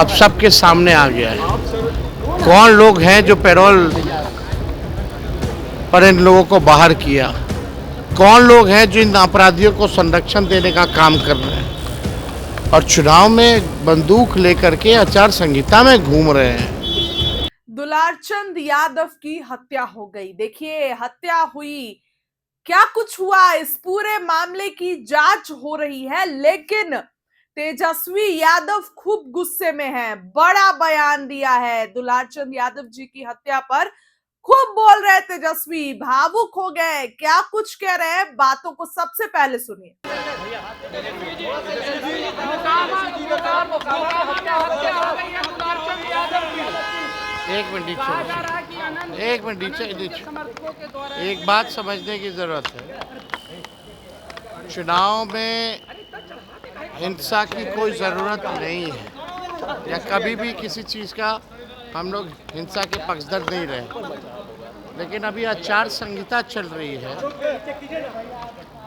अब सबके सामने आ गया है। कौन लोग हैं जो पैरोल पर इन लोगों को बाहर किया, कौन लोग हैं जो इन अपराधियों को संरक्षण देने का काम कर रहे हैं और चुनाव में बंदूक लेकर के आचार संहिता में घूम रहे हैं। दुलारचंद यादव की हत्या हो गई। देखिए, हत्या हुई, क्या कुछ हुआ, इस पूरे मामले की जांच हो रही है। लेकिन तेजस्वी यादव खूब गुस्से में है, बड़ा बयान दिया है। दुलारचंद यादव जी की हत्या पर खूब बोल रहे तेजस्वी, भावुक हो गए। क्या कुछ कह रहे हैं, बातों को सबसे पहले सुनिए। एक मिनट नीचे, एक मिनट नीचे। एक बात समझने की जरूरत है, चुनाव में हिंसा की कोई ज़रूरत नहीं है या कभी भी किसी चीज़ का हम लोग हिंसा के पक्षधर नहीं रहे। लेकिन अभी आचार संहिता चल रही है,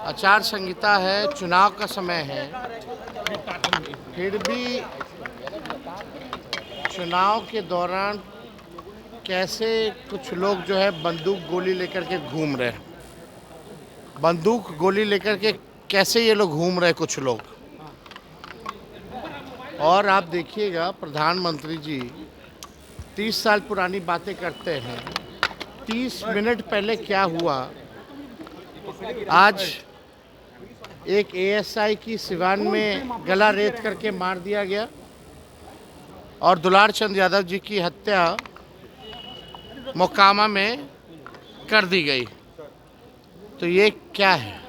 आचार संहिता है, चुनाव का समय है। फिर भी चुनाव के दौरान कैसे कुछ लोग जो है बंदूक गोली लेकर के घूम रहे हैं, बंदूक गोली लेकर के कैसे ये लोग घूम रहे हैं कुछ लोग। और आप देखिएगा प्रधानमंत्री जी 30 साल पुरानी बातें करते हैं। 30 मिनट पहले क्या हुआ, आज एक एएसआई की सिवान में गला रेत करके मार दिया गया और दुलारचंद यादव जी की हत्या मोकामा में कर दी गई। तो ये क्या है,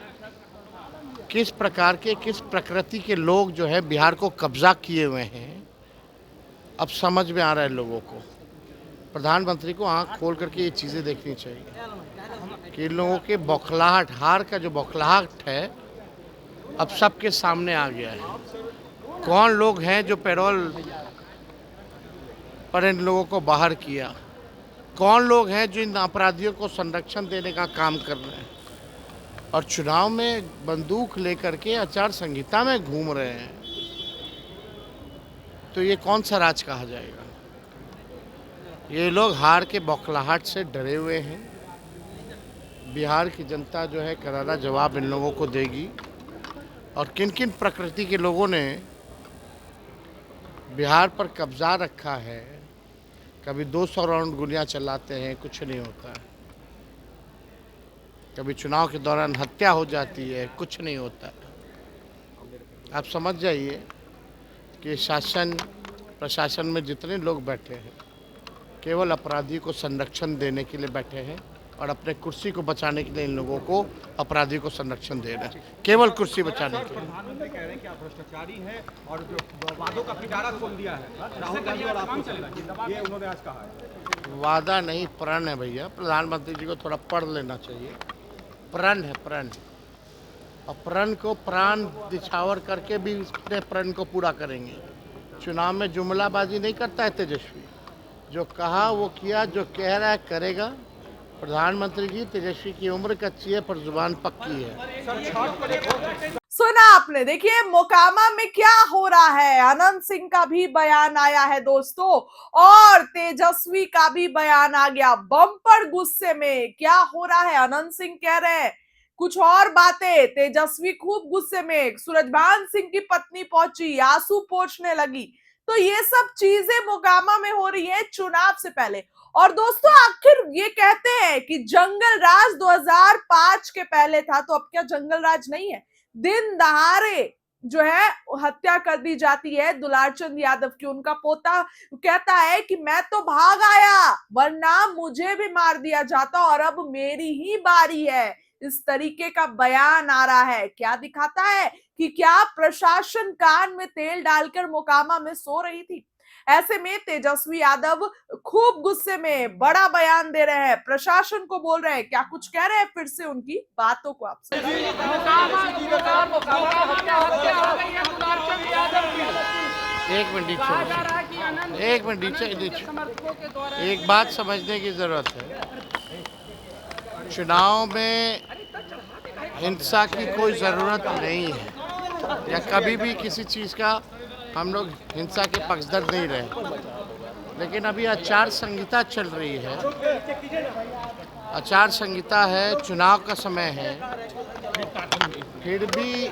किस प्रकार के, किस प्रकृति के लोग जो है बिहार को कब्जा किए हुए हैं, अब समझ में आ रहा है लोगों को। प्रधानमंत्री को आंख खोल करके ये चीज़ें देखनी चाहिए कि इन लोगों के बौखलाहट, हार का जो बौखलाहट है अब सबके सामने आ गया है। कौन लोग हैं जो पैरोल पर इन लोगों को बाहर किया, कौन लोग हैं जो इन अपराधियों को संरक्षण देने का काम कर रहे हैं और चुनाव में बंदूक लेकर के आचार संहिता में घूम रहे हैं। तो ये कौन सा राज कहा जाएगा। ये लोग हार के बौखलाहट से डरे हुए हैं। बिहार की जनता जो है करारा जवाब इन लोगों को देगी। और किन किन प्रकृति के लोगों ने बिहार पर कब्जा रखा है, कभी 200 राउंड गोलियां चलाते हैं, कुछ नहीं होता है। कभी चुनाव के दौरान हत्या हो जाती है, कुछ नहीं होता है। आप समझ जाइए कि शासन प्रशासन में जितने लोग बैठे हैं केवल अपराधी को संरक्षण देने के लिए बैठे हैं और अपने कुर्सी को बचाने के लिए इन लोगों को अपराधी को संरक्षण दे रहे हैं, केवल कुर्सी बचाने के लिए। प्रधानमंत्री कह रहे हैं कि आप भ्रष्टाचारी हैं और जो वादों का पिटारा खोल दिया है राहुल गांधी और आपको, ये उन्होंने आज कहा है। वादा नहीं, प्रण है भैया। प्रधानमंत्री जी को थोड़ा पढ़ लेना चाहिए। प्रण है, प्रण। और प्रण को प्राण दिछावर करके भी अपने प्रण को पूरा करेंगे। चुनाव में जुमलाबाजी नहीं करता है तेजस्वी, जो कहा वो किया, जो कह रहा है करेगा। प्रधानमंत्री जी, तेजस्वी की उम्र कच्ची है पर जुबान पक्की है। सुना आपने। देखिए मोकामा में क्या हो रहा है, अनंत सिंह का भी बयान आया है दोस्तों और तेजस्वी का भी बयान आ गया। बम्पर गुस्से में क्या हो रहा है, अनंत सिंह कह रहे हैं कुछ और बातें, तेजस्वी खूब गुस्से में। सूरजभान सिंह की पत्नी पहुंची, आंसू पोंछने लगी। तो ये सब चीजें मोकामा में हो रही है चुनाव से पहले। और दोस्तों आखिर ये कहते हैं कि जंगल राज 2005 के पहले था, तो अब क्या जंगल राज नहीं है। दिन दहाड़े जो है हत्या कर दी जाती है दुलारचंद यादव की। उनका पोता कहता है कि मैं तो भाग आया वरना मुझे भी मार दिया जाता और अब मेरी ही बारी है। इस तरीके का बयान आ रहा है। क्या दिखाता है कि क्या प्रशासन कान में तेल डालकर मोकामा में सो रही थी। ऐसे में तेजस्वी यादव खूब गुस्से में बड़ा बयान दे रहे हैं, प्रशासन को बोल रहे हैं। क्या कुछ कह रहे हैं, फिर से उनकी बातों को आप सुनिए। एक मिनट नीचे, एक मिनट नीचे। एक बात समझने की जरूरत है, चुनाव में हिंसा की कोई ज़रूरत नहीं है या कभी भी किसी चीज़ का हम लोग हिंसा के पक्षधर नहीं रहे, लेकिन अभी आचार संहिता चल रही है। आचार संहिता है, चुनाव का समय है, फिर भी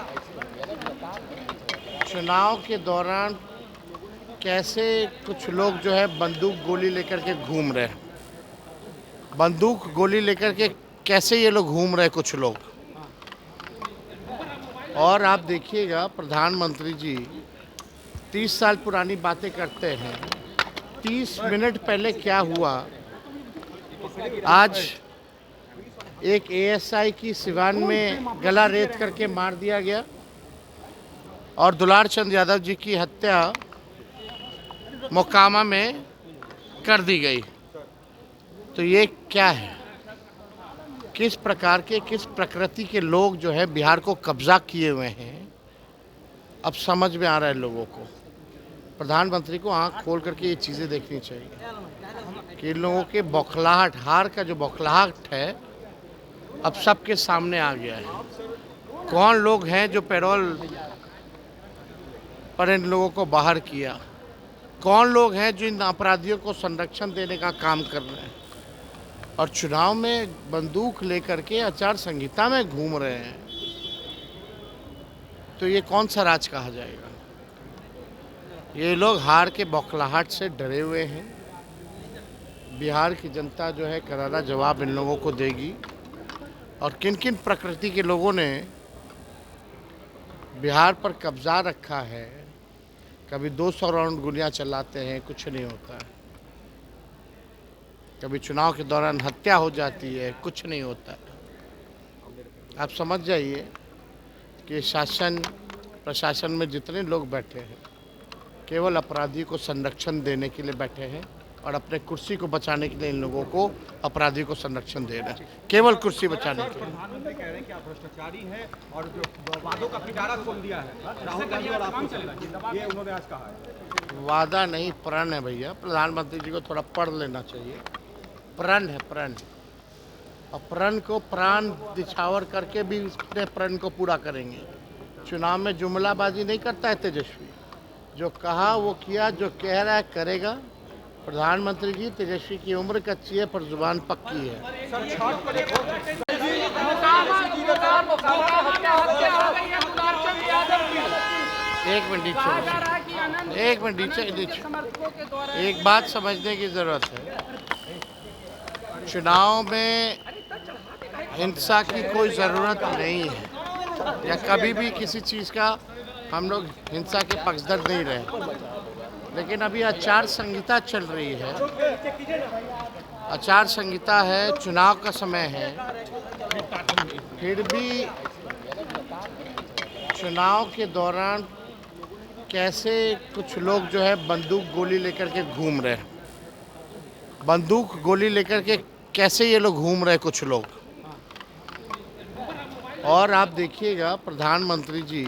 चुनाव के दौरान कैसे कुछ लोग जो है बंदूक गोली लेकर के घूम रहे हैं। बंदूक गोली लेकर के कैसे ये लोग घूम रहे कुछ लोग। और आप देखिएगा प्रधानमंत्री जी 30 साल पुरानी बातें करते हैं। 30 मिनट पहले क्या हुआ, आज एक एएसआई की सिवान में गला रेत करके मार दिया गया और दुलार चंद यादव जी की हत्या मोकामा में कर दी गई। तो ये क्या है, किस प्रकार के, किस प्रकृति के लोग जो है बिहार को कब्जा किए हुए हैं, अब समझ में आ रहा है लोगों को। प्रधानमंत्री को आंख खोल करके ये चीज़ें देखनी चाहिए कि इन लोगों के बौखलाहट, हार का जो बौखलाहट है अब सबके सामने आ गया है। कौन लोग हैं जो पैरोल पर इन लोगों को बाहर किया, कौन लोग हैं जो इन अपराधियों को संरक्षण देने का काम कर रहे हैं और चुनाव में बंदूक लेकर के आचार संहिता में घूम रहे हैं। तो ये कौन सा राज कहा जाएगा। ये लोग हार के बौखलाहट से डरे हुए हैं। बिहार की जनता जो है करारा जवाब इन लोगों को देगी। और किन किन प्रकृति के लोगों ने बिहार पर कब्जा रखा है, कभी 200 राउंड गोलियां चलाते हैं, कुछ नहीं होता है। कभी चुनाव के दौरान हत्या हो जाती है, कुछ नहीं होता है। आप समझ जाइए कि शासन प्रशासन में जितने लोग बैठे हैं केवल अपराधी को संरक्षण देने के लिए बैठे हैं और अपने कुर्सी को बचाने के लिए इन लोगों को अपराधी को संरक्षण दे रहे हैं, केवल कुर्सी बचाने के लिए। प्रधानमंत्री कह रहे हैं कि आप भ्रष्टाचारी हैं और जो वादों का पिटारा खोल दिया है राहुल गांधी और आपको, ये उन्होंने आज कहा है। वादा नहीं, प्रण है भैया। प्रधानमंत्री जी को थोड़ा पढ़ लेना चाहिए। प्रण है, प्रण। और प्रण को प्राण दिछावर करके भी अपने प्रण को पूरा करेंगे। चुनाव में जुमलाबाजी नहीं करता है तेजस्वी, जो कहा वो किया, जो कह रहा है करेगा। प्रधानमंत्री जी, तेजस्वी की उम्र कच्ची है पर जुबान पक्की है। एक मिनट नीचे, एक मिनट नीचे। एक बात समझने की जरूरत है, चुनाव में हिंसा की कोई ज़रूरत नहीं है या कभी भी किसी चीज़ का हम लोग हिंसा के पक्षधर नहीं रहे, लेकिन अभी आचार संहिता चल रही है। आचार संहिता है, चुनाव का समय है, फिर भी चुनाव के दौरान कैसे कुछ लोग जो है बंदूक गोली लेकर के घूम रहे हैं। बंदूक गोली लेकर के कैसे ये लोग घूम रहे कुछ लोग। और आप देखिएगा प्रधानमंत्री जी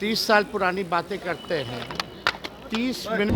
30 साल पुरानी बातें करते हैं। 30 मिनट